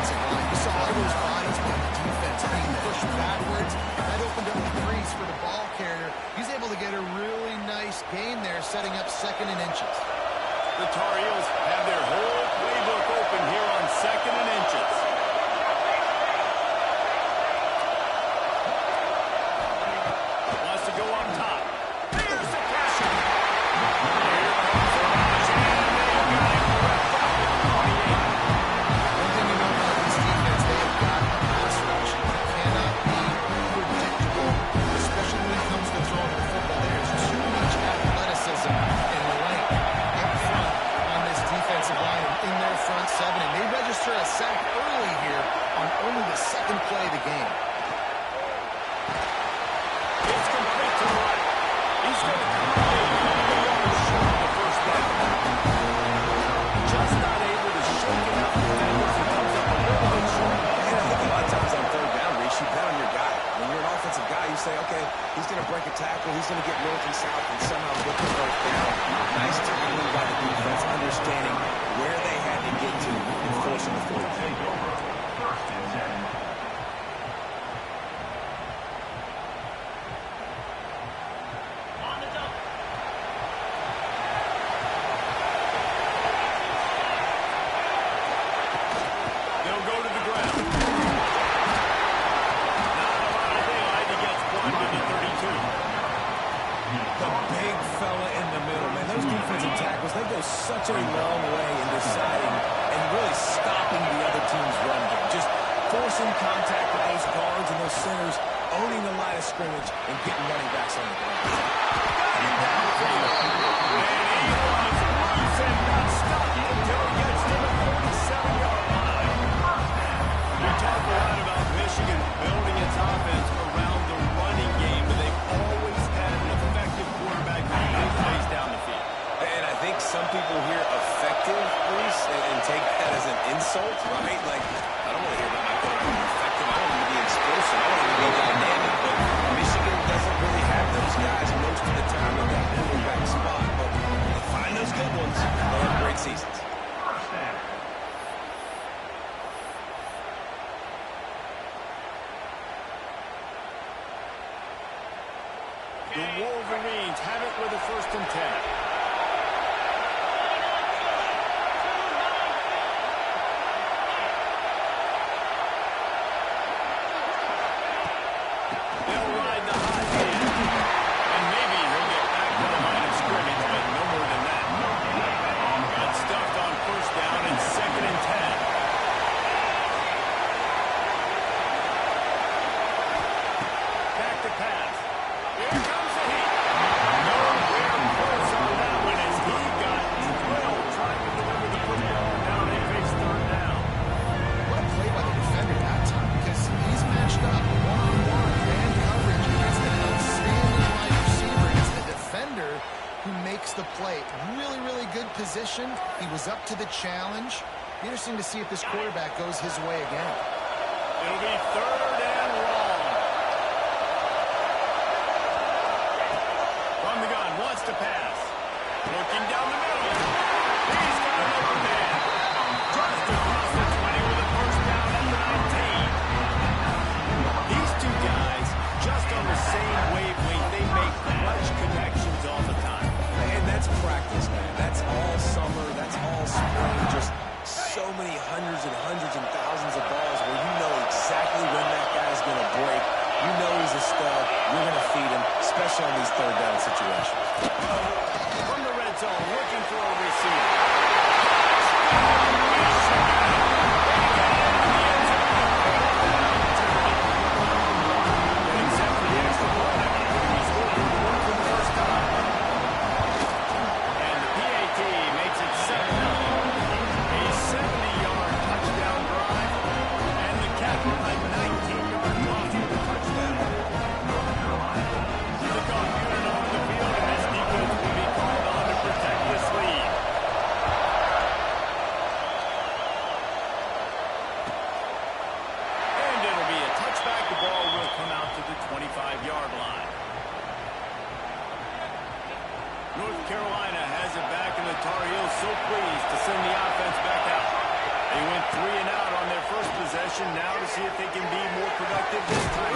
offensive line. You saw all those bodies by the defense being pushed backwards. That opened up the crease for the ball carrier. He's able to get a really nice gain there, setting up 2nd and inches. The Tar Heels have their whole playbook open here on 2nd and inches. Wants to go up top. There's the pressure. Here comes the rush, and they've got him wrapped up at the 28. One thing you know about this defense, they have got a pass rush. It cannot be predictable, especially when it comes to throwing the football. There's too much athleticism and length up front on this defensive line in their front 7. And they register a sack early here on only the 2nd play of the game. It's complete to the right. He's going to come away short of the first down. Just not able to shake it out the defenders. He comes up a little bit short. And I think a lot of times on 3rd down, Reese, you bet on your guy. When you're an offensive guy, you say, okay, he's going to break a tackle, he's going to get north and south and somehow get the 1st down. Nice tackling by the defense, understanding where they had to get to and forcing the 4th down. They'll go to the ground. Not a lot of daylight. He gets plugged into 32. The big fella in the middle, man. Those defensive tackles, they go such a long way in deciding and really stopping the other team's run game. Just forcing contact with those guards and those centers, owning the line of scrimmage, and getting running backs on the ground. And he runs loose and not stopped until he gets to the 47-yard line. We talk a lot about Michigan building its offense around the running game, but they've always had an effective quarterback who plays down the field. And I think some people hear effective, Reese, and take that as an insult, right? Like, I don't want to hear about my quarterback being effective. I want him to be explosive. I want him to be dynamic. But Michigan doesn't really have those guys most of the time in that quarterback spot. But when they find those good ones, they'll have great seasons. The Wolverines have it with a 1st and 10. They'll ride the hot hand. And maybe he'll get back to the line of scrimmage, but no more than that. Got stuffed on 1st down and 2nd and 10. Back to pass. Here comes the heat. Nowhere close on that one as he got drilled trying to deliver the football. Now they face 3rd down. What a play by the defender that time, because he's matched up one-on-one man coverage against an outstanding wide receiver. It's the defender who makes the play. Really, really good position. He was up to the challenge. Be interesting to see if this quarterback goes his way again. It'll be 3rd and long. From the gun, wants to pass. Looking down the middle. He's got an open man. Just across the 20 with a 1st down at the 19. These two guys just on the same wavelength. They make clutch connections all the time. And that's practice, man. That's all summer. That's all spring. Just so many hundreds and thousands of balls where you know exactly when that guy's going to break. You know he's a stud. You're going to feed him, especially on these 3rd down situations. From the red zone, looking for a receiver. Except for the extra point, he scored for the 1st time. And the PAT makes it 7-0. A 70-yard touchdown drive, and the Capitals a 19-yard loss for the touchdown. The computer over the field, and this defense will be called on to protect this lead. 3 and out on their first possession. Now to see if they can be more productive this time.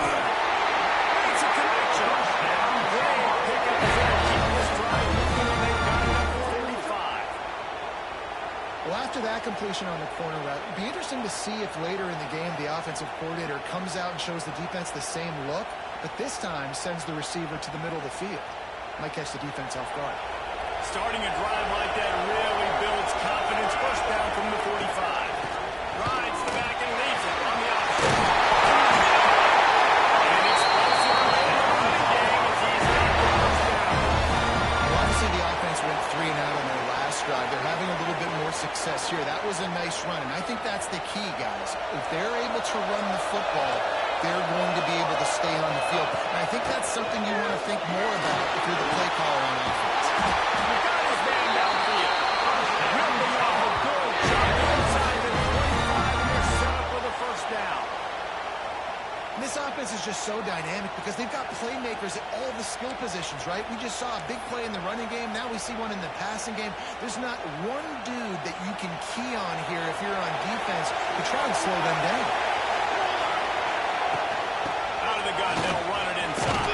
It's a connection. And they pick up the field. Keep this drive moving, and they've got it up to 35. Well, after that completion on the corner route, it'd be interesting to see if later in the game the offensive coordinator comes out and shows the defense the same look, but this time sends the receiver to the middle of the field. Might catch the defense off guard. Starting a drive like that really builds confidence. First down from the 45. Rides the back and leads it on the option. An explosive play in the running game as he's got the first down. Well, obviously the offense went 3 and out on their last drive. They're having a little bit more success here. That was a nice run, and I think that's the key, guys. If they're able to run the football, they're going to be able to stay on the field. And I think that's something you want to think more about if you're the play caller on offense. He got his man downfield. Really a good shot inside the 25, and they're set up with a first down. And this offense is just so dynamic because they've got playmakers at all the skill positions, right? We just saw a big play in the running game. Now we see one in the passing game. There's not one dude that you can key on here if you're on defense to try and slow them down. Out of the gun, they'll run it inside.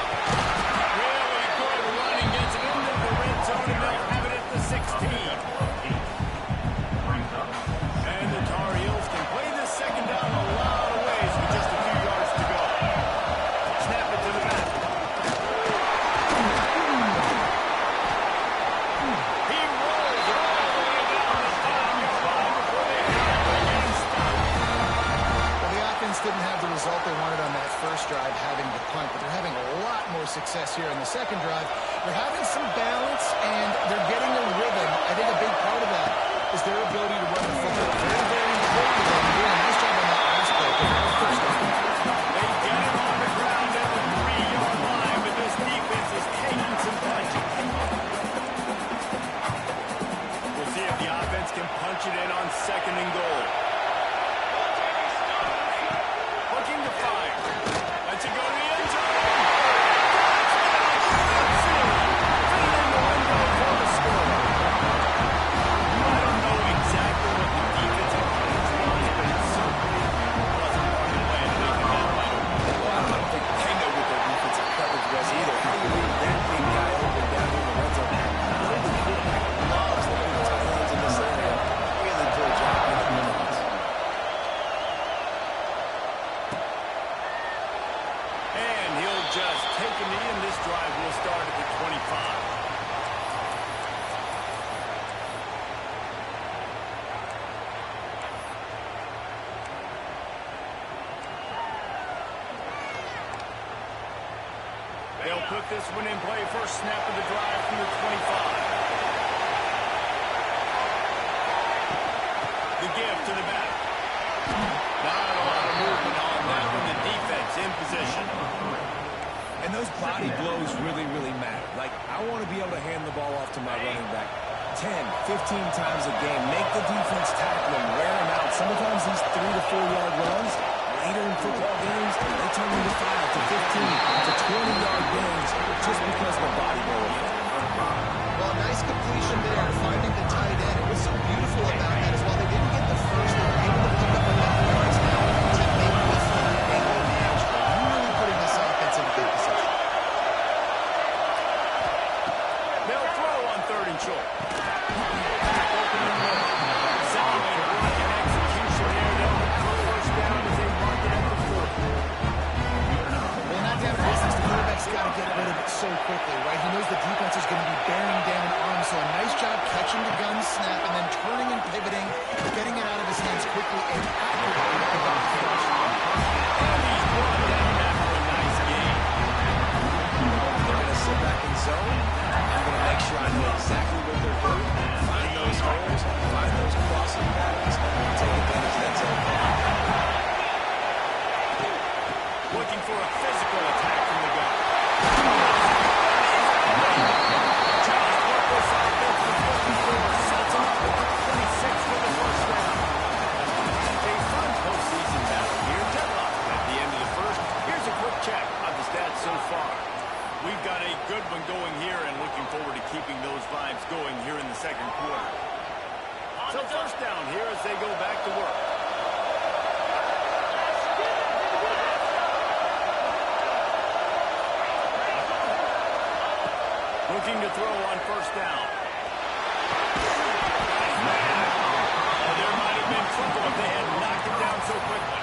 Really good running, gets it into the red zone, and they'll have it at the 16. And the Tar Heels can play this second down a lot of ways with just a few yards to go. Snap it to the back. He rolls it all the way down the 5-yard line before they have the game stopped. Well, the offense didn't have the result they wanted on that first drive, having the punt, but they're having a lot more success here in the second drive. They're having some balance, and they're getting a rhythm. I think a big part of that is their ability to run the football. Very, very important to them. Doing a nice job on that last play. First down. They get him on the ground at the 3-yard line, but this defense is taking some punches. We'll see if the offense can punch it in on second and goal. Looking to fire. Lets it go to the end zone. Feeding the window for the score. I don't know exactly what the defensive plans was, but it certainly wasn't part of the plan to make it that wide open. Well, I don't think they know what their defensive coverage was either. How do you leave that big guy open down in the red zone? The quarterback loves the big tight ends in this area. Really good job with the defense. And he'll just take a knee, and this drive will start at the 25. They'll put this one in play. First snap of the drive from the 25. The give to the back. Not a lot of movement on that one. The defense in position. And those body blows really, really matter. Like, I want to be able to hand the ball off to my running back 10, 15 times a game. Make the defense tackle him, wear him out. Sometimes these 3 to 4 yard runs, later in football games, they turn into 5 to 15 to 20-yard gains just because of the body blow effect. Well, nice completion there, finding the tight end. And what's so beautiful about that is while they didn't get the first, they were able to pick up enough yards now to make the third and go the extra. Really putting this offense in a good position. They'll throw on third and short. Back open in the middle. Solid block and execution there. They'll look for first down as they mark it at the 40. Well, in that kind of business, the quarterback's got to get rid of it so quickly, right? He knows the defense is going to be bearing down on him, so a nice job catching the gun snap and then turning and pivoting, getting it out of his hands Looking to throw on first down. There might have been trouble if they had knocked it down so quickly.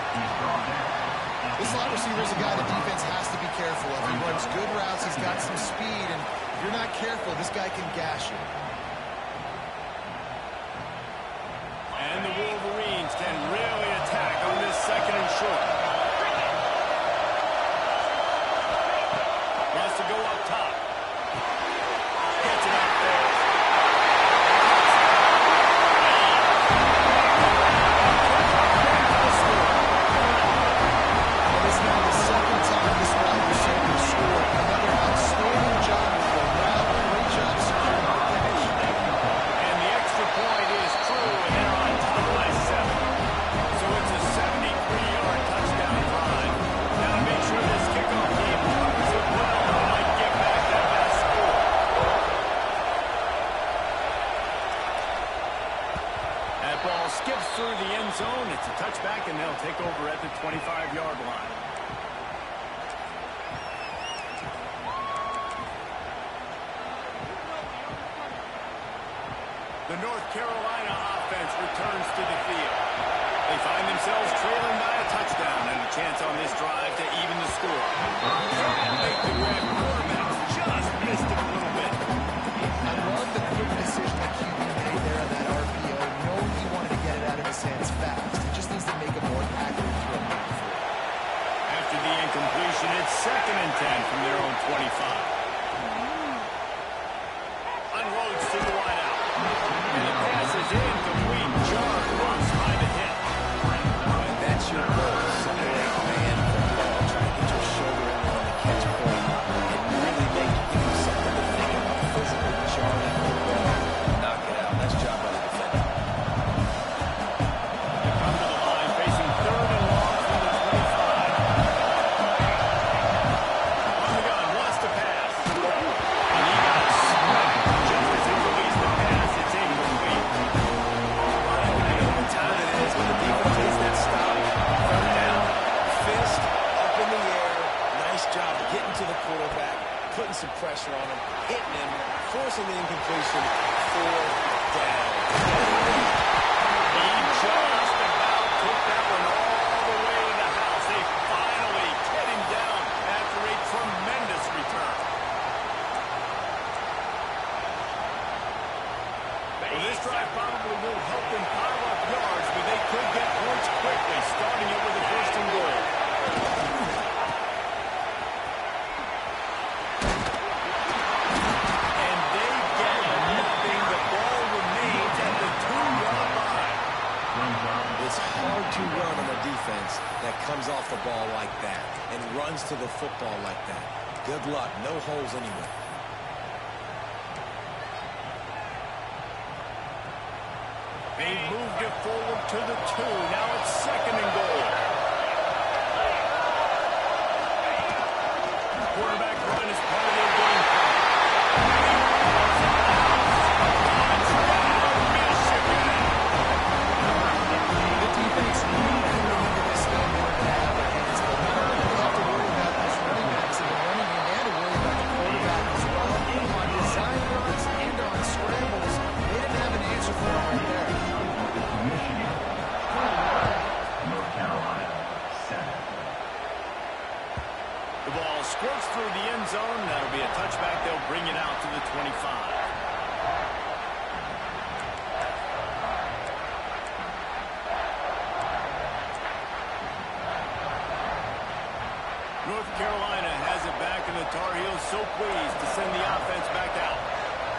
This slot receiver is a guy the defense has to be careful of. He runs good routes. He's got some speed, and if you're not careful, this guy can gash you. And the Wolverines can really attack on this second and short. Wants to go up top. Gets it out there. It's now the second time this wide receiver scored. Another outstanding job with the route. Great job securing the finish. And the extra point is true, and they're on top by 7. So it's a 73-yard touchdown drive. Now to make sure this kickoff team covers it well, they might get back that last score. That ball skips through the end zone. It's a touchback, and they'll take over at the 25-yard line. The North Carolina offense returns to the field. They find themselves trailing by a touchdown and a chance on this drive to even the score. Trying to make the grab. Quarterback just missed it a little bit. I love the quick decision that QB made there on that RPO, knowing he wanted to get it out of his hands fast. He just needs to make a more accurate throw. After the incompletion, it's 2nd and 10 from their own 25. Unloads to the wideout. And the pass is incomplete. John runs behind the hit. And that's your goal. Separate man from ball. Try to get your shoulder in on the catch point and really make it give you something to think about. Physically jarring the ball. Knock it out. Nice job by the defender. They come to the line facing 3rd and long from the 25. On the gun, wants to pass. And he got smacked. Just as he released the pass, it's incomplete. You know what time it is when the defense gets that stop. Third down. Fist up in the air. Nice job getting to the quarterback, putting some pressure on him, hitting him, forcing the incompletion. 4th down. He just about took that one all the way to the house. They finally get him down after a tremendous return. Well, this drive probably will help them pile up yards, but they could get points quickly, starting it with a 1st and goal. And they get nothing. The ball remains at the 2-yard line. It's hard to run on a defense that comes off the ball like that and runs to the football like that. Good luck. No holes anywhere. They moved it forward to the 2. Now it's 2nd and goal. Quarterback run is part of their game plan. The defense knew coming into this game they were going to have their hands full. Not only do they have to worry about those running backs in the running game, they had to worry about the quarterback as well. On design runs and on scrambles, they didn't have an answer for him right there. North Carolina, 7. The ball squirts through the end zone. That'll be a touchback. They'll bring it out to the 25. North Carolina has it back, and the Tar Heels so pleased to send the offense back out.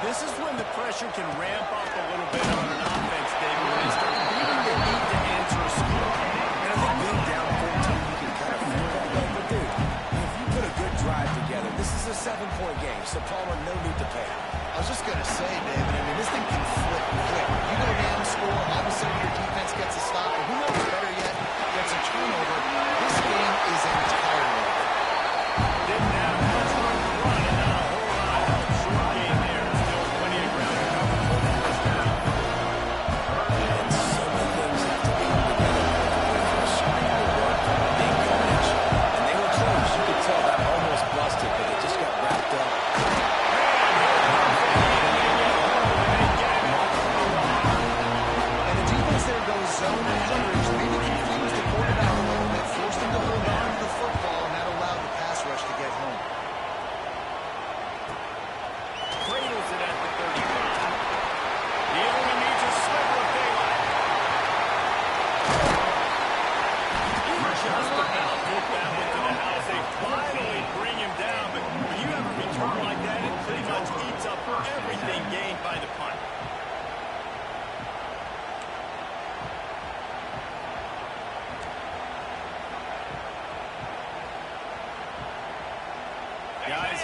This is when the pressure can ramp up a little bit on an offense, David, when they start feeling the need to answer a score. And I think being down 14, you can kind of feel that way. But, dude, if you put a good drive together, this is a 7-point game, so Palmer, no need to panic. I was just going to say, David, I mean, this thing can flip quick. You go down, score, all of a sudden your defense gets a stop, or who knows, better yet, gets a turnover. This game is entirely different. Didn't have much room to run and not a whole lot of help. Short game there. Still plenty of ground to cover for the first down. And so many things have to come together for a scramble work, big coverage. And they were close. You could tell that almost busted, but they just got wrapped up. And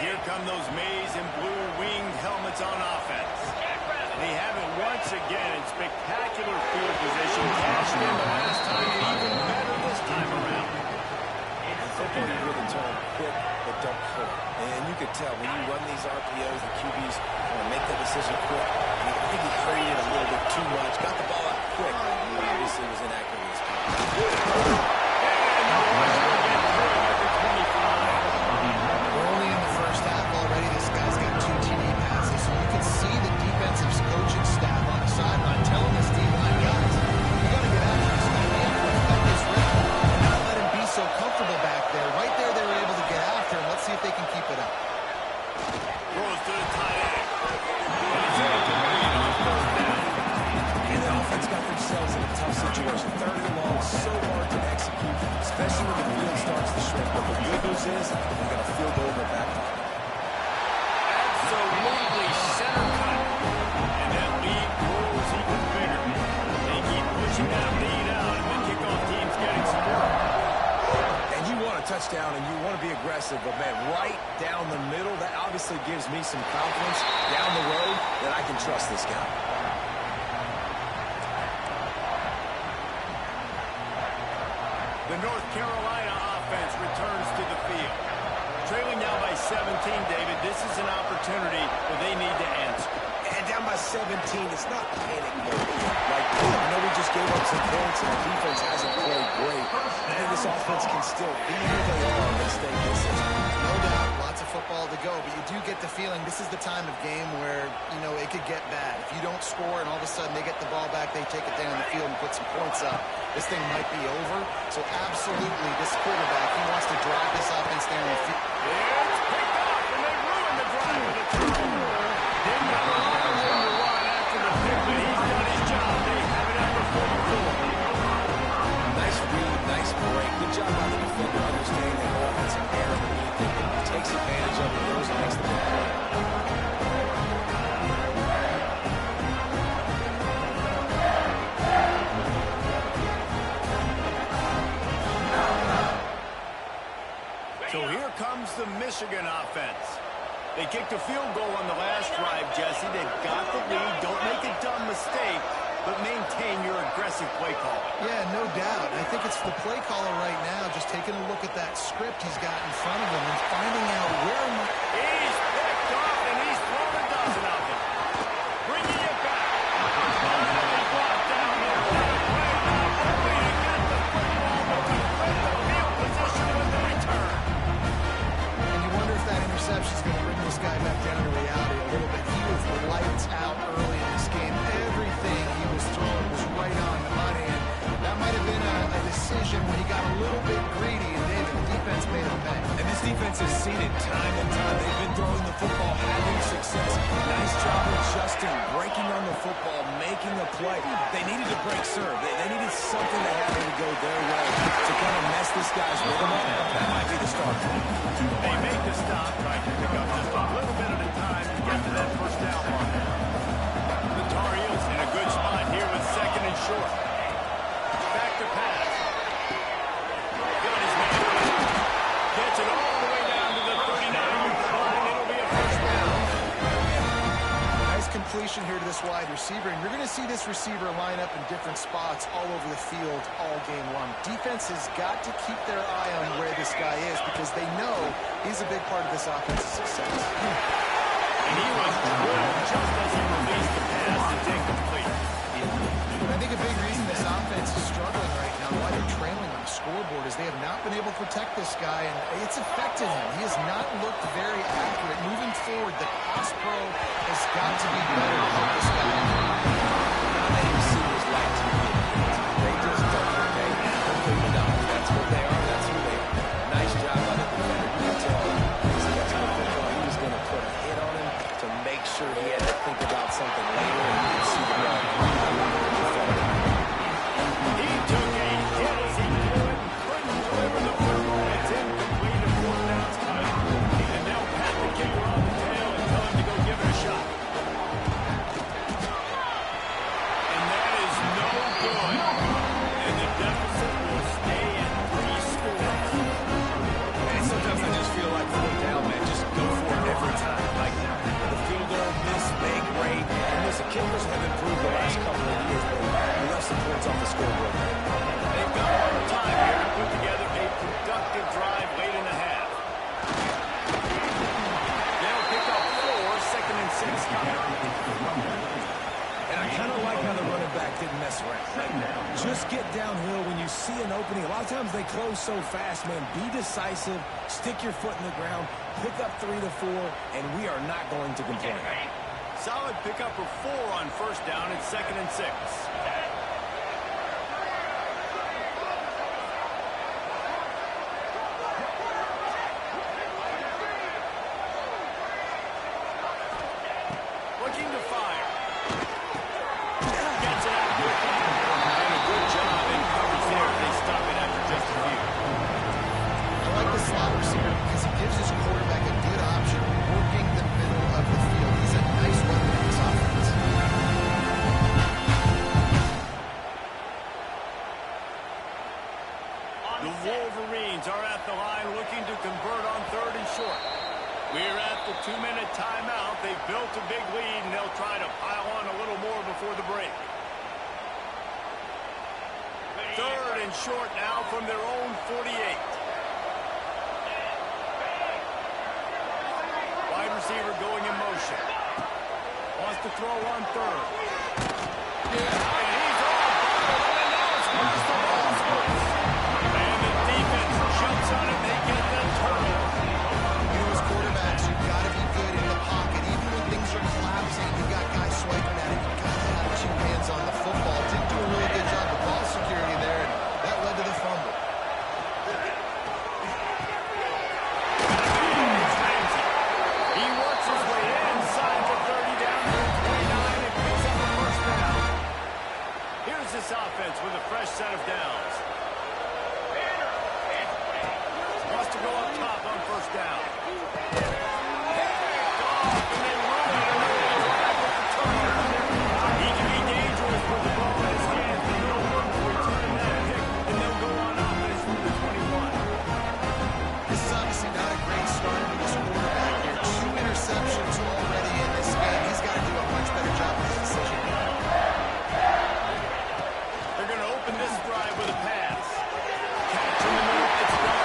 here come those maize and blue winged helmets on offense. They have it once again in spectacular field position. Cashed in the last time, and even better this time around. Football, you really turn quick, but don't hurt. And you could tell when you run these RPOs, the QBs want to make that decision quick. And I think he hurried it a little bit too much. Got the ball out quick. Obviously, was inaccurate in his pass. We're only in the first half already. This guy's got 2 TD passes. So you can see the defensive coaching staff on the sideline telling this D-line, guys, you got to get after this man. We have to affect this rhythm and not let him be so comfortable back there. Right there, they were able to get after him. Let's see if they can keep it up. Throws to the tight end. And the offense got themselves in a tough situation. Third and long, so hard to execute, especially when the field starts to shrink. But the good news is, we got a field goal in their back pocket. Absolutely center cut. And that lead grows even bigger. They keep pushing that lead out, and the kickoff team's getting some work. And you want a touchdown, and you want to be aggressive, but, man, right down the middle, that obviously gives me some confidence down the road that I can trust this guy. The North Carolina offense returns to the field. Trailing now by 17, David. This is an opportunity where they need to answer. And down by 17, it's not panic mode. Like, I know we just gave up some points, and our defense hasn't played great. I think this offense can still be who they are and stay consistent. No doubt, lots of football to go, but you do get the feeling this is the time of game where, you know, it could get bad. If you don't score and all of a sudden they get the ball back, they take it down the field and put some points up, this thing might be over. So absolutely, this quarterback, he wants to drive this offense down the field. It's picked off, and they ruin the drive with a turnover. Didn't have a lot of room to run after the pick, but he's done his job. They have it after 44. Nice read, nice break. Good job by the defender understanding that offensive error underneath it. Takes advantage of it, goes and makes the big play. So here comes the Michigan offense. They kicked a field goal on the last drive, Jesse. They've got the lead. Don't make a dumb mistake, but maintain your aggressive play call. Yeah, no doubt. I think it's the play caller right now just taking a look at that script he's got in front of him and finding out where He's picked off, and he's thrown a dozen of them. Bringing it back. Already brought down the right way. Not only to get the football, but to defend the field position with the return. and you wonder if that interception is going to bring this guy back down to reality a little bit. He was lights out early in this game. Everything he was throwing was right on the money, and that might have been a decision when he got a little bit greedy, and David, the defense made him pay. And this defense has seen it time and time. They've been throwing the football, having success. Nice job adjusting, breaking on the football, making a play. They needed to break serve. They needed something to happen to go their way to kind of mess this guy's rhythm up. That might be the start. They make the stop, trying to pick up just a little bit at a time to get to that first down mark. The Tar Heels in a good spot here with second and short. Back to pass. Got his man. Gets it all the way down to the 39-yard line. It'll be a first down. Nice completion here to this wide receiver, and you're going to see this receiver line up in different spots all over the field all game long. Defense has got to keep their eye on where this guy is because they know he's a big part of this offense's success. And he was drilled just as he released the pass. It's incomplete. And I think a big reason this offense is struggling right now, why they're trailing on the scoreboard, is they have not been able to protect this guy, and it's affected him. He has not looked very accurate. Moving forward, the pass pro has got to be better to help this guy. They receivers like to be. They just don't, okay? They're moving down. That's what they are. That's who they are. Nice job by the defender. You can tell he's catching the football. He was going to put a hit on him to make sure he had to think about something later, and you can see the ball. He took a hit as he threw it and couldn't deliver the football. It's incomplete and fourth down's coming. And now pat the kicker on the tail and tell him to go give it a shot. And that is no A lot of times they close so fast, man. Be decisive, stick your foot in the ground, pick up 3 to 4, and we are not going to complain. Solid pickup for 4 on first down and 2nd and 6. Looking to fire. Gets it out quickly. And a good job in coverage there. They stop it after just a few. I like the slot receiver because he gives his quarterback a good option working the middle of the field. He's a nice weapon in this offense. The Wolverines are at the line looking to convert on 3rd and short. We're at the 2-minute timeout. They've built a big lead, and they'll try to pile on a little more before the break. 3rd and short now from their own 48. Wide receiver going in motion. Wants to throw on 3rd. And he's all bottled, and now it's across the ball. And the defense jumps on it. They get the turnover. You know, as quarterbacks, you've got to be good in the pocket. Even when things are collapsing, you got guys swiping at it. You've got to have 2 hands on the football. Didn't do a really good job of ball security there, and that led to the fumble. It's Ramsey. He works his way inside the 30 down to the 29 and picks up a first down. Here's this offense with a fresh set of downs. Wants to go up top on first down. He can be dangerous with the ball in his hands, but he'll work to return that kick, and they'll go on offense from the 21. This is obviously not a great start for this quarterback here. 2 interceptions already in this game. He's got to do a much better job with his decision. They're going to open this drive with a pass. Catch in the middle, it's done.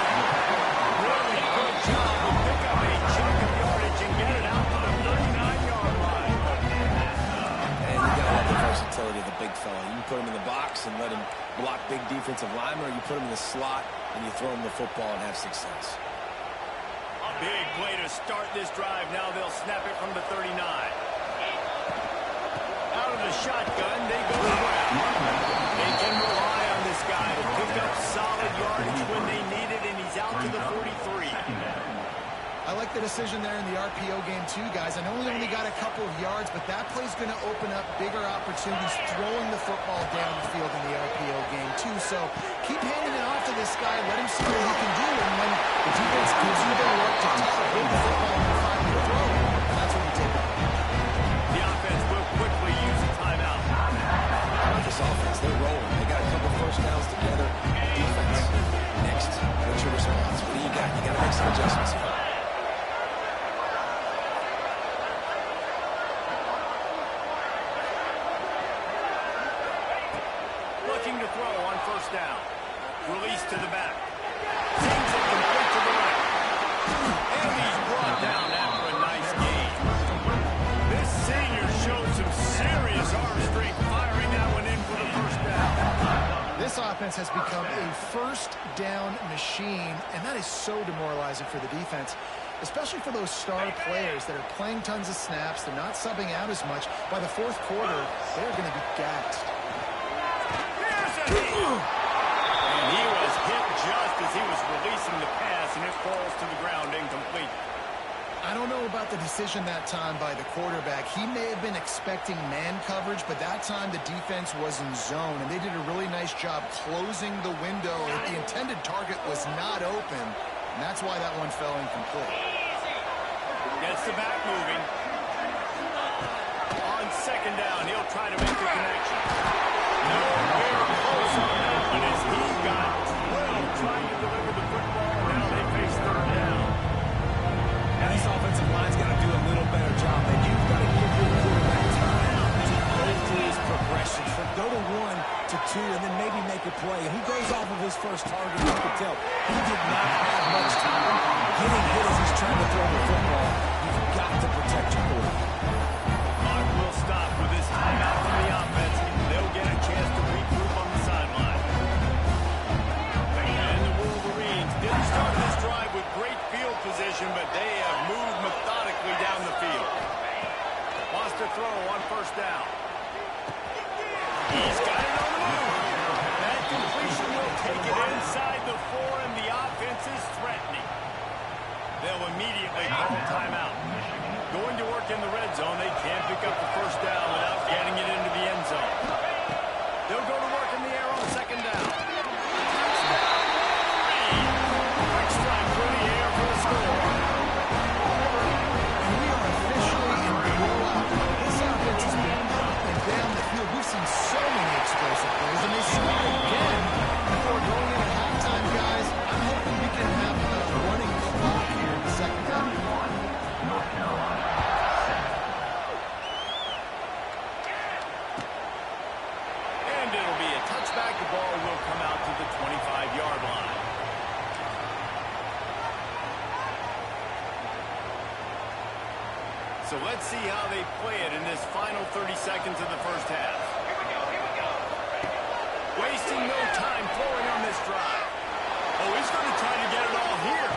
Really good job to pick up a chunk of yardage and get it out to the 39-yard line. And you got to have the versatility of the big fella. You can put him in the box and let him block big defensive linemen, or you put him in the slot and you throw him the football and have success. Big play to start this drive. Now they'll snap it from the 39. Out of the shotgun, they go around. They can rely on this guy to pick up solid yardage when they need it, and he's out to the 43. I like the decision there in the RPO game too, guys. I know he only got a couple of yards, but that play's going to open up bigger opportunities throwing the football down the field in the RPO game too. So keep handing it off to this guy. Let him see what he can do. And when the defense gives you the look to hold the football and finally throw, that's when you take it. The offense will quickly use a timeout. This offense, they're rolling. They got a couple first downs together. Defense. Next, what's your response? What do you got? You got to make some adjustments here. Looking to throw on first down. Release to the back. Sends it complete to the right. And he's brought down after a nice gain. This senior showed some serious arm strength firing that one in for the first down. This offense has become a first down machine, and that is so demoralizing for the defense, especially for those star players that are playing tons of snaps. They're not subbing out as much. By the 4th quarter, they're going to be gassed. And he was hit just as he was releasing the pass, and it falls to the ground incomplete. I don't know about the decision that time by the quarterback. He may have been expecting man coverage, but that time the defense was in zone, and they did a really nice job closing the window. The intended target was not open, and that's why that one fell incomplete. Gets the back moving. On second down, he'll try to make the connection. Nowhere close on that one as he got 12 trying to deliver the football. Now they face third down. Now this offensive line's got to do a little better job. And you've got to give your quarterback time to go through his progression. From go to 1 to 2 and then maybe make a play. And he goes off of his first target. You can tell he did not have much time getting hit as he's trying to throw the football. You've got to protect your quarterback. Clock will stop with this timeout from the offense. They'll get a chance to regroup on the sideline. throw on first down. He's got it on the move. That completion will take it inside the 4, and the offense is threatening. They'll immediately call timeout. Going to work in the red zone. They can't pick up the first down without getting it into the end zone. They'll go to work in the air on second down. Quick strike through the air for the score. And we are officially in blowout. This offense has been up and down the field. We've seen so many explosive plays, and they scored again before going into halftime, guys. I'm hoping we can have a running clock here in the second half. North Carolina, 7. And it'll be a touchback. The ball will come out to the 25-yard line. So let's see how they play it in this final 30 seconds of the first half. Wasting no time throwing on this drive. Oh, he's going to try to get it all here.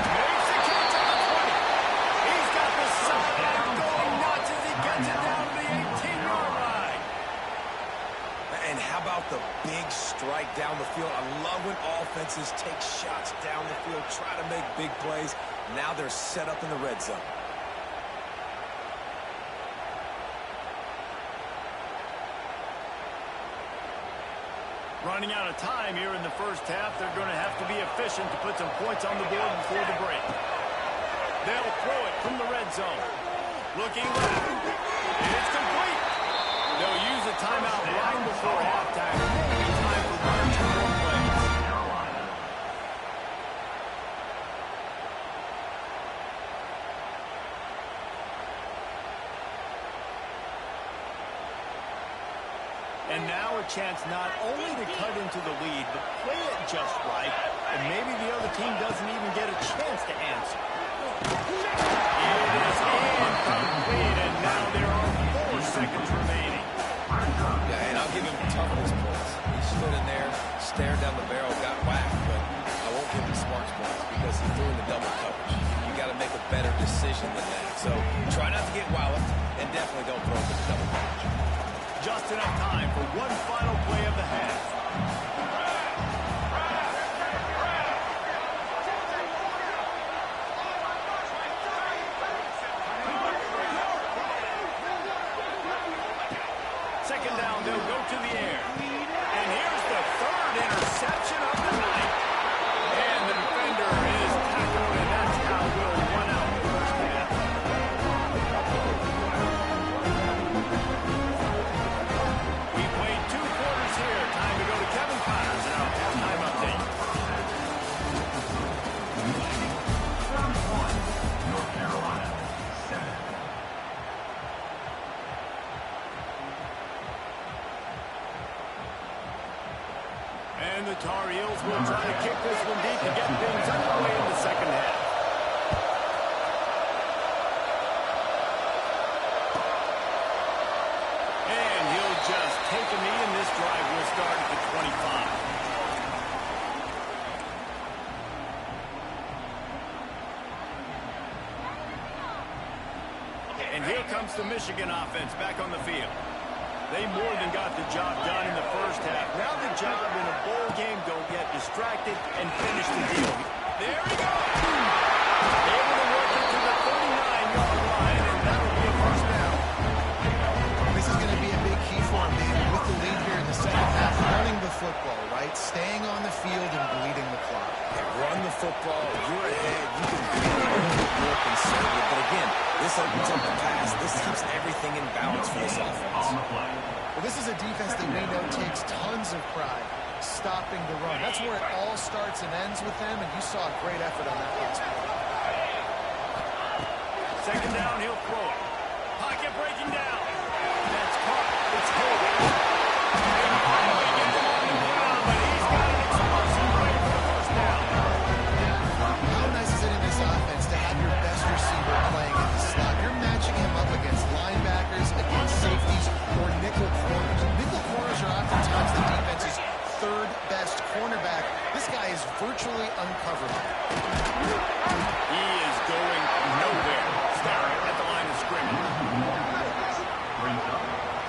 Makes the catch at the 20. He's got the sideline going nuts as he gets it down to the 18-yard line. And how about the big strike down the field? I love when offenses take shots down the field, try to make big plays. Now they're set up in the red zone. Running out of time here in the first half. They're going to have to be efficient to put some points on the board before the break. They'll throw it from the red zone. Looking left. It's complete. They'll use a timeout right before halftime. Maybe time for one or two more plays. And now a chance not only to cut into the lead, but play it just right, and maybe the other team doesn't even get a chance to answer. It is incomplete, and now there are 4 seconds remaining. Yeah, and I'll give him toughness points. He stood in there, stared down the barrel, got whacked, but I won't give him smarts points because he threw in the double coverage. You got to make a better decision than that. So try not to get walloped, and definitely don't throw in the double coverage. Just enough time for one final play of the half. Second down, they'll go to the air. And here's the 3rd interception of the night. And the defender is tackled, and that's how we'll run out the first half. We played 2 quarters here. Time to go to Kevin Connors in our halftime update. North Carolina, 7. And the Tar Heels will try to kick this one deep to get things underway in the second half. And he'll just take a knee, and this drive will start at the 25. And here comes the Michigan offense back on the field. They more than got the job done in the first half. Now the job in a bowl game, don't get distracted and finish the deal. There he goes! Able to work it to the 39-yard line, and that'll be a first down. This is going to be a big key for him, David, with the lead here in the second half. Running the football, right? Staying on the field and bleeding the clock. Run the football, you're ahead, you can be a little bit more conservative. But again, this opens up the pass. This keeps everything in balance for this offense. Well, this is a defense that we know takes tons of pride stopping the run. That's where it all starts and ends with them, and you saw a great effort on that last play. Second down, he'll throw it. Pocket breaking down. That's caught. It's hold. But he's got an explosive play for the first down. How nice is it in this offense to have your best receiver playing in the slot? You're matching him up against linebackers, against safeties, or nickel corners. Nickel corners are oftentimes the defense's 3rd best cornerback. This guy is virtually uncoverable. He is going nowhere. Staring at the line of scrimmage. brings up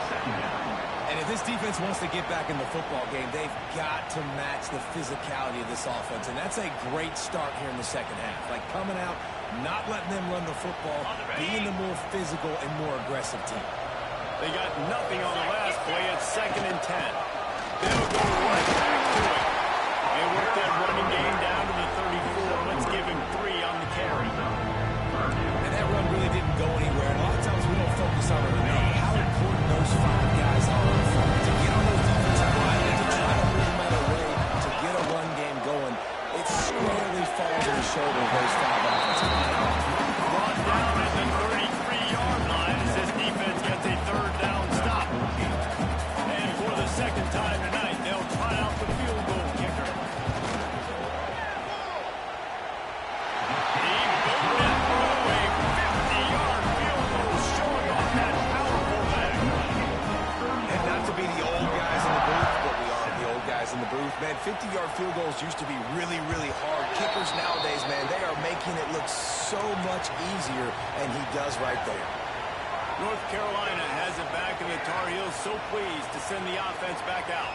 second down. And if this defense wants to get back in the football game, they've got to match the physicality of this offense. And that's a great start here in the second half. Like coming out, not letting them run the football, being the more physical and more aggressive team. They got nothing on the last play. It's 2nd and 10. They'll go right back to it. They work that running game down to the 34. Let's give him 3 on the carry. And that run really didn't go anywhere. And a lot of times we don't focus on it enough. How important those 5 guys are up front to get on those defensive line and to try to move them out of the way to get a run game going. It squarely falls on the shoulder of those 5 offensive linemen. Brought down at the 33-yard line as this defense gets a 3rd down stop. And for the 2nd time tonight, they'll try out the field goal kicker. He booted it through a 50-yard field goal, showing off that powerful leg. And not to be the old guys in the booth, but we are the old guys in the booth. Man, 50-yard field goals used to be really, really hard. Kickers nowadays, man, they are making it look so much easier, and he does right there. North Carolina has it back, and the Tar Heels so pleased to send the offense back out.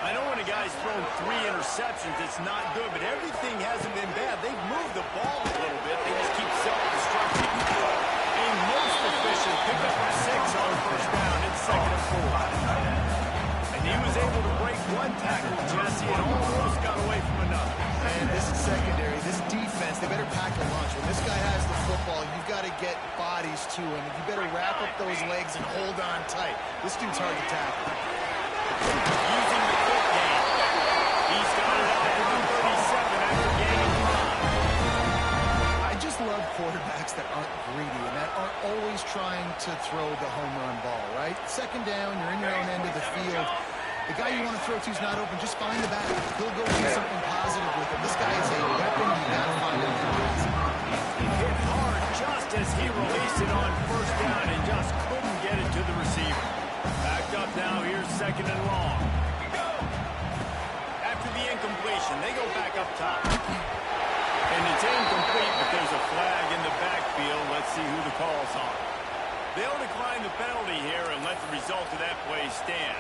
I know when a guy's thrown 3 interceptions, it's not good, but everything hasn't been bad. They've moved the ball a little bit. They just keep self-destructing. A most efficient pickup of 6 on 1st down. It's 2nd and 4. And he was able to break 1 tackle, Jesse, and almost got away from another. And this is secondary. This defense, they better pack a lunch. When this guy has the football, you've got to get bodies to him. You better wrap up those legs and hold on tight. This dude's hard to tackle. Using the quick game. He's got it out to the 37 after gaining 5. I just love quarterbacks that aren't greedy and that aren't always trying to throw the home run ball, right? 2nd down, you're in your own end of the field. The guy you want to throw to is not open. Just find the back. He'll go do something positive with it. This guy is a weapon. You got to find him. Hit hard just as he released it on 1st down and just couldn't get it to the receiver. Backed up now. Here's 2nd and long. After the incompletion, they go back up top. And it's incomplete, but there's a flag in the backfield. Let's see who the call's on. They'll decline the penalty here and let the result of that play stand.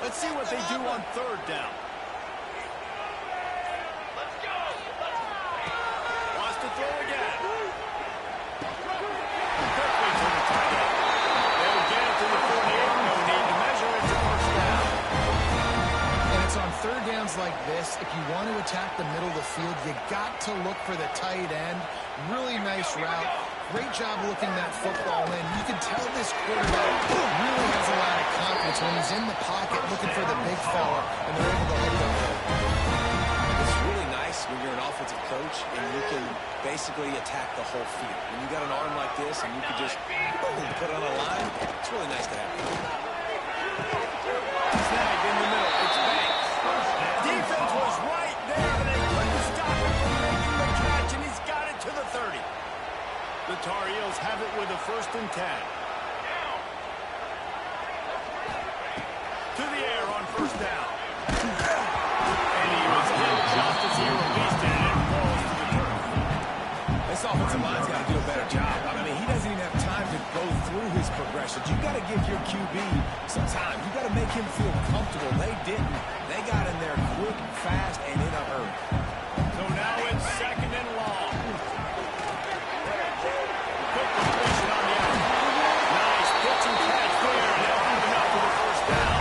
Let's see what they do on 3rd down. Wants to throw again. Quickly to the tight end. They'll get it to the 48. No need to measure it to 1st down. And it's on 3rd downs like this. If you want to attack the middle of the field, you got to look for the tight end. Really nice route. Great job looking that football in. You can tell this quarterback really has a lot of confidence when he's in the pocket looking for the big fella, and they're able to hook him. It's really nice when you're an offensive coach and you can basically attack the whole field. When you got an arm like this and you can just boom, put it on a line, it's really nice to have. Snag in the middle. It's Banks. Defense was right there, but they couldn't stop him from making the catch, and he's got it to the 30. The Tar Heels have it with a 1st and 10. To the air on 1st down. And he was hit just as he released it, and it falls to the turf. This offensive line's got to do a better job. I mean, he doesn't even have time to go through his progressions. You got to give your QB some time. You got to make him feel comfortable. They didn't. They got in there quick, fast, and in a hurry. So now it's 2nd and long. Quick completion on the out. Nice pitch and catch there, and they'll have enough for the 1st down.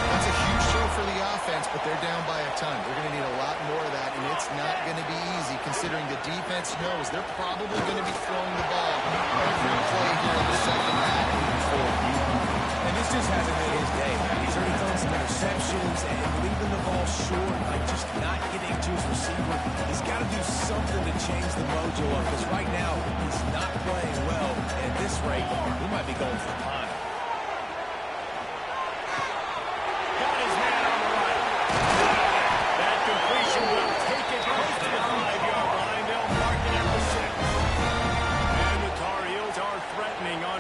That's a huge show for the offense, but they're down by a ton. They're going to need a lot more of that, and it's not going to be easy considering the defense knows they're probably going to be throwing the ball every play here in the 2nd half. And this just hasn't been his day. He's already thrown some interceptions and leaving the ball short, like just not getting to his receiver. He's got to do something to change the mojo up, because right now he's not playing well. And at this rate, he might be going for the pine. Got his man on the right. That completion will take it close to the 5-yard line. They'll mark it at the 6. And the Tar Heels are threatening on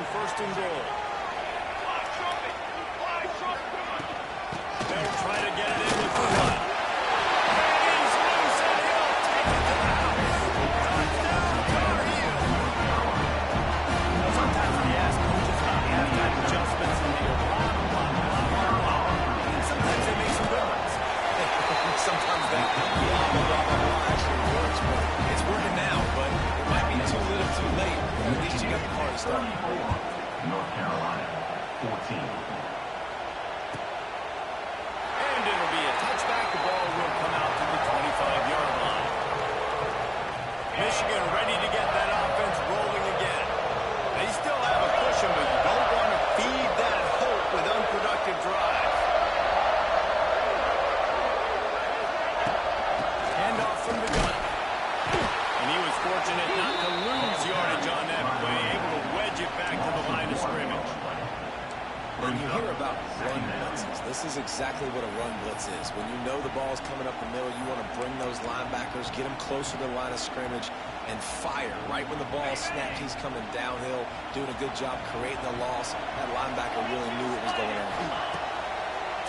exactly what a run blitz is. When you know the ball's coming up the middle, you want to bring those linebackers, get them closer to the line of scrimmage, and fire. Right when the ball snapped, he's coming downhill, doing a good job creating the loss. That linebacker really knew what was going on.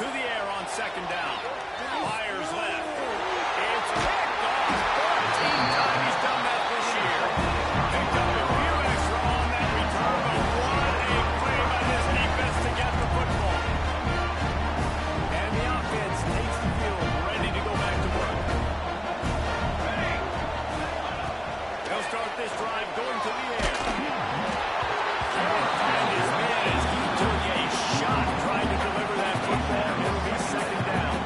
To the air on second down. Fires left. It's picked off. 14th time he's done that this year. Picked up a few extra on that return, but what a play by this defense to get the football. And the offense takes the field, ready to go back to work. They'll start this drive going to the air. And his man as he took a shot trying to deliver that football. It'll be second down.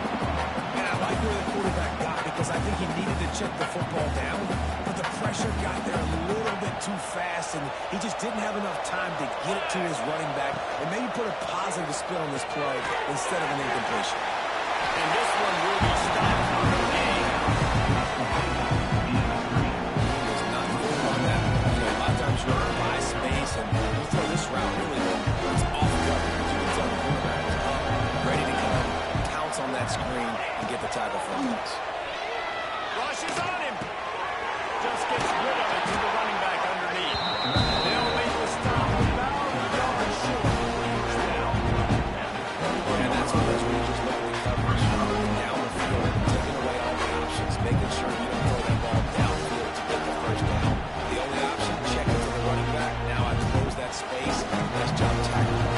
And I like where the quarterback got because I think he needed to check the football down, but the pressure got there a little bit too fast, and he just didn't have enough time to get it to his running back and maybe put a positive spin on this play instead of an incompletion. And this one will be stopped on the game. He was not good on that. You know, a lot of times you want to buy space, and you throw this route really it's off coverage. You can tell the quarterback is up, ready to come, pounce on that screen, and get the tackle for a loss. Rushes on him. Just gets rid of it to the running back underneath. They'll make the stop about a yard short. And that's because we're just looking at coverage. Down the field, taking away all the options, making sure you don't throw that ball downfield to get the first down. The only option, check it to the running back. Now I close that space. Nice job tackling.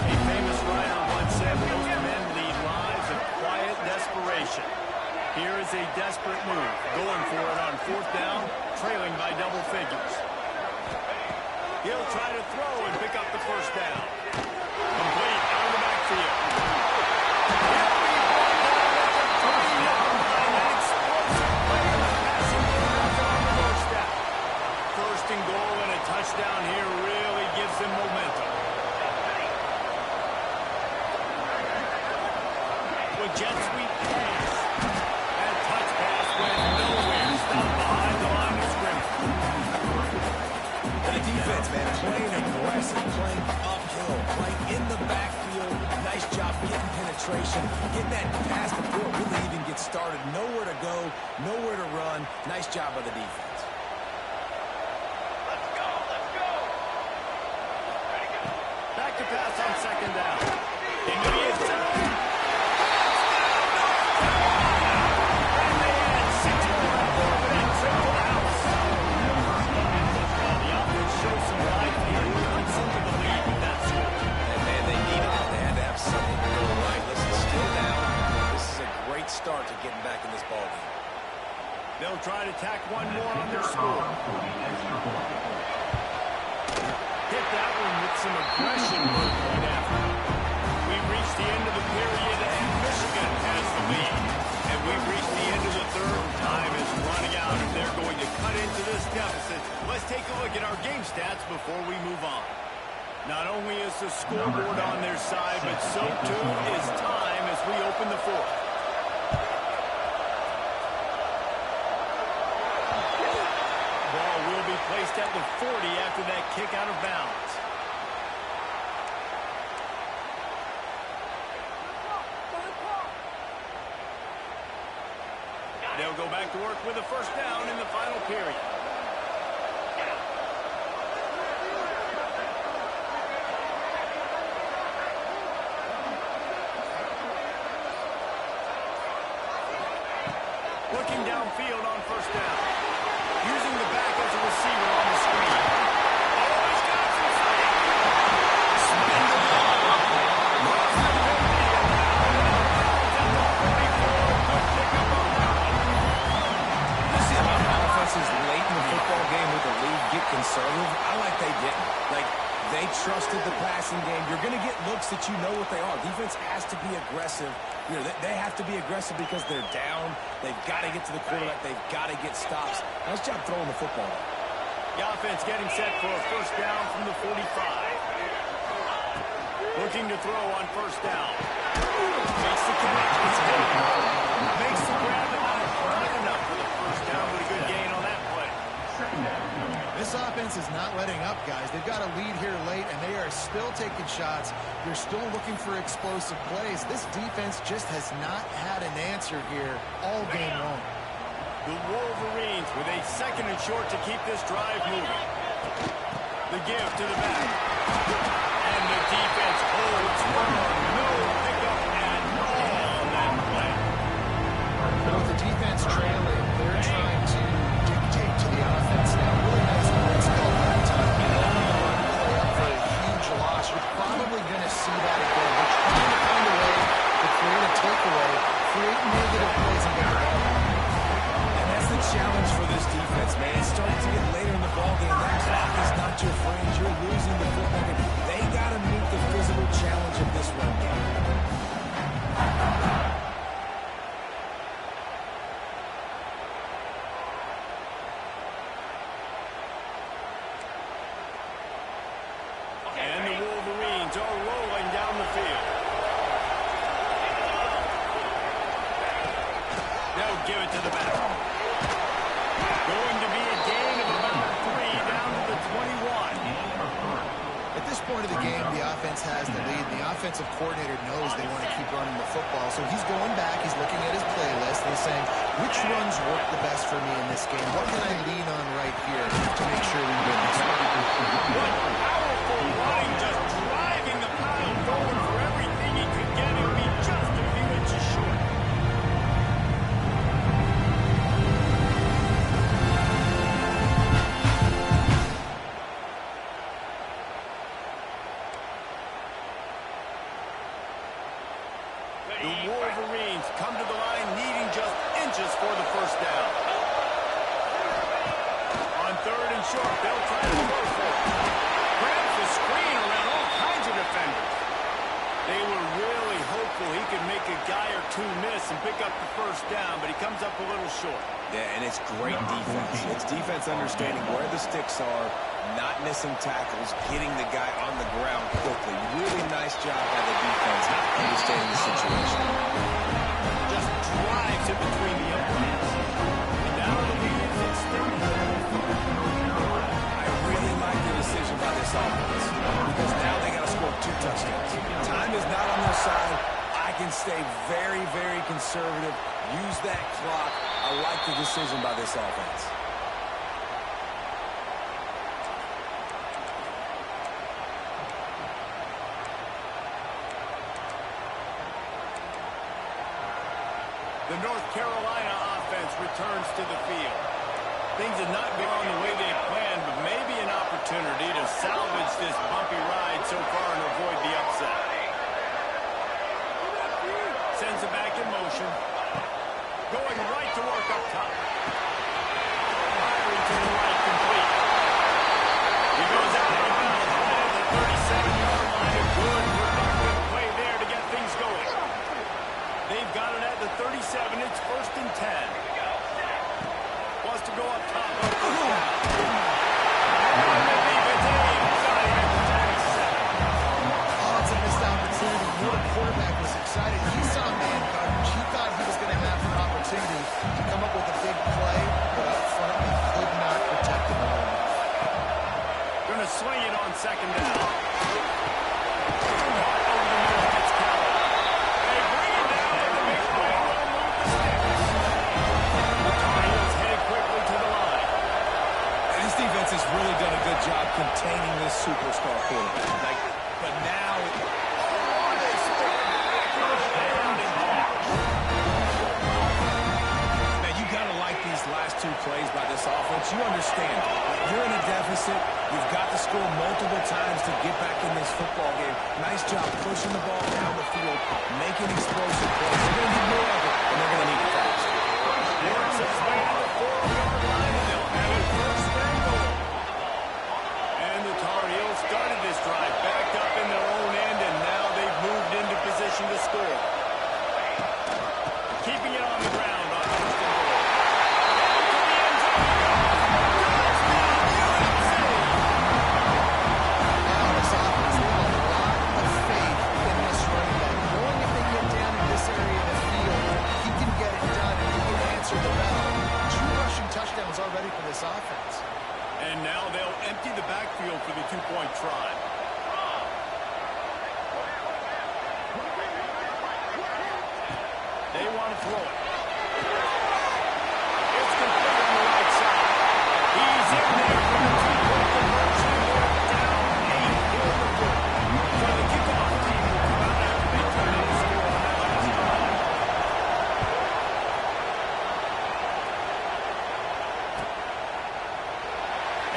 A famous writer once said most men lead lives of quiet desperation. Here is a desperate move, going for it on fourth down, trailing by double figures. He'll try to throw and pick up the first down. Complete out of the backfield. He'll be brought down at the 3-yard line. An explosive play in the passing game on the first down. First and goal and a touchdown here really gives him momentum. With jet sweep pass. That touch pass went nowhere. Stopped behind the line of scrimmage. The defense, man, playing aggressive, playing uphill, playing in the backfield. Nice job getting penetration, getting that pass before it really even gets started. Nowhere to go, nowhere to run. Nice job by the defense. Back to pass on second down. Into the end zone. And they add 6 more after that triple house. The offense shows some life here. Cuts into the lead with that score. And man, they needed it. They had to have something to go right. Listen, still down. This is a great start to getting back in this ballgame. They'll try to tack one more on their score. Hit that one with some aggression right after. We've reached the end of the period, and Michigan has the lead. And we've reached the end of the third. Time is running out if they're going to cut into this deficit. Let's take a look at our game stats before we move on. Not only is the scoreboard on their side, but so too is time as we open the fourth. Ball will be placed at the 40 after that kick out of bounds. They'll go back to work with a first down in the final period. Looking downfield on first down. Using the back as a receiver on the screen. Oh, he's got some fight. Spin the ball. Lost the 50, and now at the 44. Good pickup on that one. You see how offenses late in the football game with the lead get conservative? I like they didn't. Like, they trusted the passing game. You're going to get looks that you know what they are. Defense has to be aggressive. You know, they have to be aggressive because they're down. They've got to get to the quarterback. They've got to get stops. Nice job throwing the football. The offense getting set for a first down from the 45. Looking to throw on first down. Makes the catch. It's hit. Makes the grab, and not enough for the first down, but a good gain on that play. This offense is not letting up, guys. They've got a lead here late, and they are still taking shots. They're still looking for explosive plays. This defense just has not had an answer here all game long. The Wolverines with a 2nd and short to keep this drive moving. The give to the back. And the defense holds firm. No pickup at all on that play. With the defense trailing, they're trying to dictate to the offense now. Really nice blitz call that time. Play up for a huge loss. You're probably going to see that again. They're trying to find a way to create a takeaway, create negative plays, and get the ball back. And that's the challenge for this defense, man. It's starting to get later in the ballgame. That clock is not your friend. You're losing the football game. They got to meet the physical challenge of this run game. And the Wolverines are rolling down the field. They'll give it to the back. Going to be a gain of about 3 down to the 21. At this point of the game, the offense has the lead. The offensive coordinator knows they want to keep running the football, so he's going back, he's looking at his playlist, and he's saying, which runs work the best for me in this game? What can I lean on right here to make sure we win this one? What powerful running, just driving the pile forward for everything he could get. It would be just a few inches short. The Wolverines come to the line needing just inches for the first down. On 3rd and short, they'll try to go for it. Grabs the screen around all kinds of defenders. They were really hopeful he could make a guy or two miss and pick up the first down, but he comes up a little short. Yeah, and it's great defense. It's defense understanding where the sticks are, not missing tackles, getting the guy on the ground quickly. Really nice job by the defense understanding the situation. Just drives it between the uprights. And now the lead is extended. I really like the decision by this offense because now they got to score 2 touchdowns. Time is not on their side. I can stay very, very conservative. Use that clock. I like the decision by this offense. The North Carolina offense returns to the field. Things have not gone the way they planned, but maybe an opportunity to salvage this bumpy ride so far and avoid the upset. Sends it back in motion. Going right to work up top. Firing to the right, complete. He goes out of bounds right at the 37-yard line. A good productive play there to get things going. They've got it at the 37. It's 1st and 10. Wants to go up top. Oh, it's a missed opportunity. You know, the quarterback was excited. He saw man coverage. He thought he was going to have an opportunity to come up with a big play, but up front, he could not protect the ball. Going to swing it on 2nd down. Has really done a good job containing this superstar quarterback. But now, man, you gotta like these last 2 plays by this offense. You understand, you're in a deficit. You've got to score multiple times to get back in this football game. Nice job pushing the ball down the field, making explosive plays. They're gonna need more of it, and they're gonna need it fast. Works his way to the 4-yard line, and they'll have it 1st and goal. And the Tar Heels started this drive backed up in their own end, and now they've moved into position to score. Keeping it on the ground on 1st and goal. Now, this offense, they have a lot of faith in this running back. Knowing if they get down in this area of the field, he can get it done and he can answer the bell. 2 rushing touchdowns already for this offense. And now they'll empty the backfield for the two-point try. They want to throw it. It's complete on the right side. He's in there for the two-point conversion. Down 8 here the book. So the kickoff team will come out after they turn in the score on that last drive.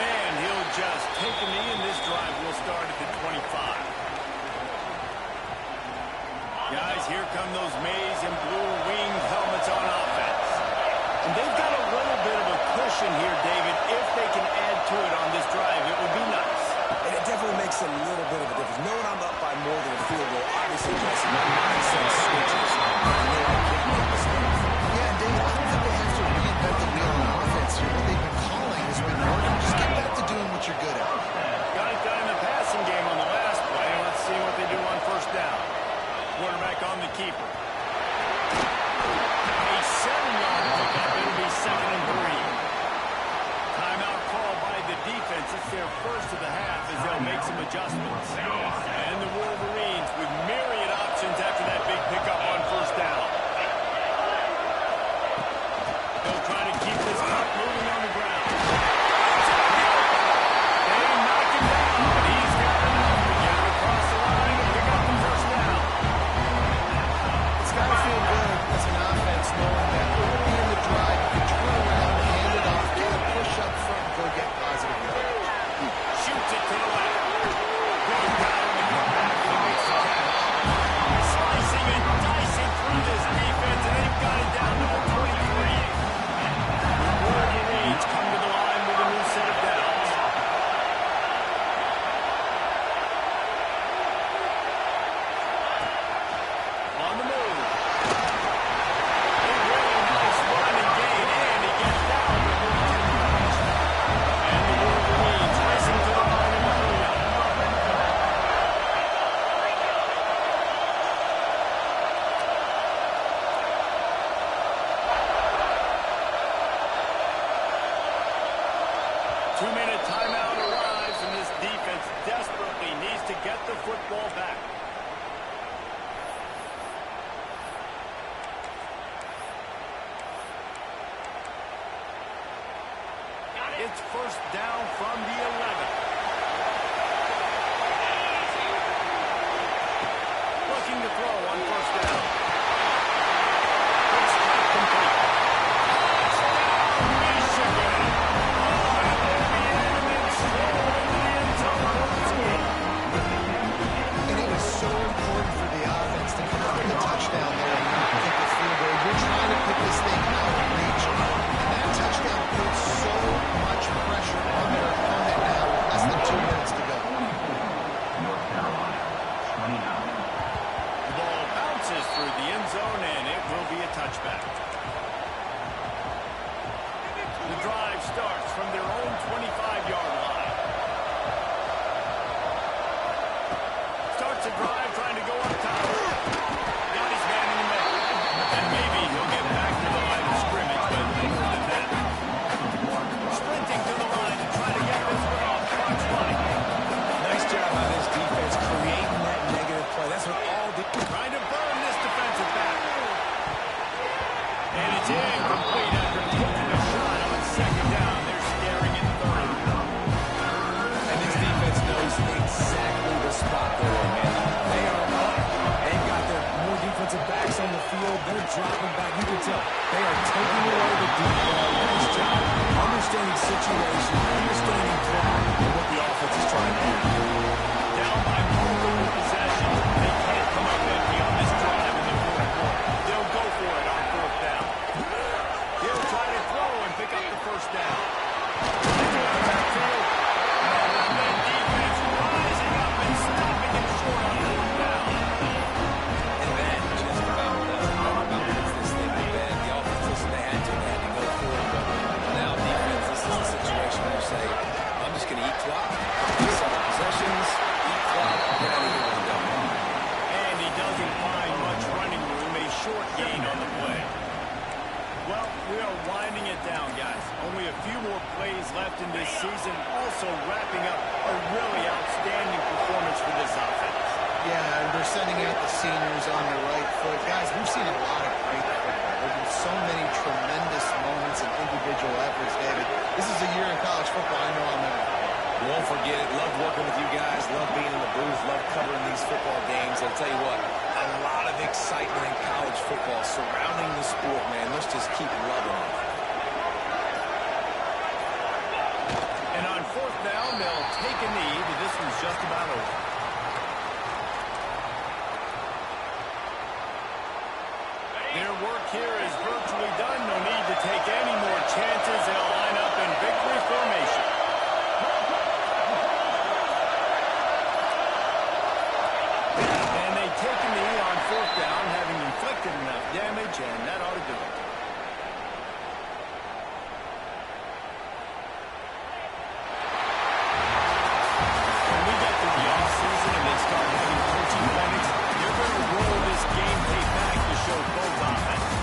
And he'll just take a knee, and this drive will start at the 25. Guys, here come those maize and blue winged helmets on offense. And they've got a little bit of a cushion here, David. If they can add to it on this drive, it would be nice. And it definitely makes a little bit of a difference. Knowing I'm up by more than a field goal, obviously just my mindset switches. I know I can't make mistakes. Yeah, David, I don't think they have to reinvent the wheel on offense here. What they've been calling has been working. Just get back to doing what you're good at. Got it done in the passing game on the last play. Let's see what they do on first down. Quarterback on the keeper. A 7-yard pickup. It'll be 2nd and 3. Timeout call by the defense. It's their first of the half as they'll make some adjustments. And the Wolverines with myriad options after that big pickup on first down. They'll try to keep this clock moving on the ground. They knock him down, but he's got enough to get it across the line and pick up the first down. It's got to feel good as an offense knowing that early in the drive you can turn around, hand it off, get a push up front, and go get positive yards. Shoots it to the left. Goes down in the cutback. He makes the catch. Slicing and dicing through this defense, and they've got it down to the 23. The Wolverines come to the line with a new set of downs. On the move. A really nice run and gain, and he gets down before he can finish. And the Wolverines racing to the line of the 3. Two-minute timeout arrives, and this defense desperately needs to get the football back. It's first down from the 11. Looking to throw on first down. It's not complete. Touchdown, Michigan. Oh, and they'll be in and strolling into the end zone once again. And it was so important for the offense to come up with a touchdown there and not kick a field goal. You're trying to put this thing out of reach. And that touchdown puts so much pressure on their opponent now with less than 2 minutes to go. North Carolina, 29. The ball bounces through the end zone, and it will be a touchback. The drive starts from their own 25-yard line. Starts a drive trying to go up top. Got his man in the middle. And maybe he'll get back to the line of scrimmage, but more than that. Sprinting to the line to try to get this one off. Clock's running. Nice job by this defense creating that negative play. That's what all Trying to burn this defensive back. And it's incomplete after taking a shot on 2nd down. They're staring at 3rd. And this defense knows exactly the spot they're in, man. They are up. They've got their more defensive backs on the field. They're dropping back. You can tell they are taking away the deep ball. Nice job. Understanding situation, understanding clock, and what the offense is trying to do. Down by multiple possessions. They can't come up empty on this drive in the 4th quarter. They'll go for it on 4th down. He'll try to throw and pick up the first down. Into the backfield. And the defense rising up and stopping him short on 4th down. And that just about puts this thing to bed. The offense, listen, they had to go for it. But now defense, this is a situation where you say, Well, we are winding it down, guys. Only a few more plays left in this season. Also wrapping up a really outstanding performance for this offense. Yeah, and they're sending out the seniors on the right foot. Guys, we've seen a lot of great football. There have been so many tremendous moments and individual efforts, David. This is a year in college football I know I'll never forget. Won't forget it. Love working with you guys. Love being in the booth. Love covering these football games. I'll tell you what, a lot of excitement in college football surrounding the sport, man. Let's just keep loving it. And on fourth down, they'll take a knee, but this one's just about over. Their work here is virtually done. No need to take any more chances. They'll line up in victory formation. And they take a knee on fourth down, having inflicted enough damage, and that ought to do it. When we get through the offseason and they start having coaching clinics, you're going to roll this game tape back to show both offenses.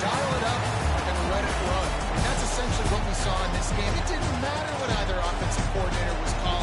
Dial it up and let it run. And that's essentially what we saw in this game. It didn't matter what either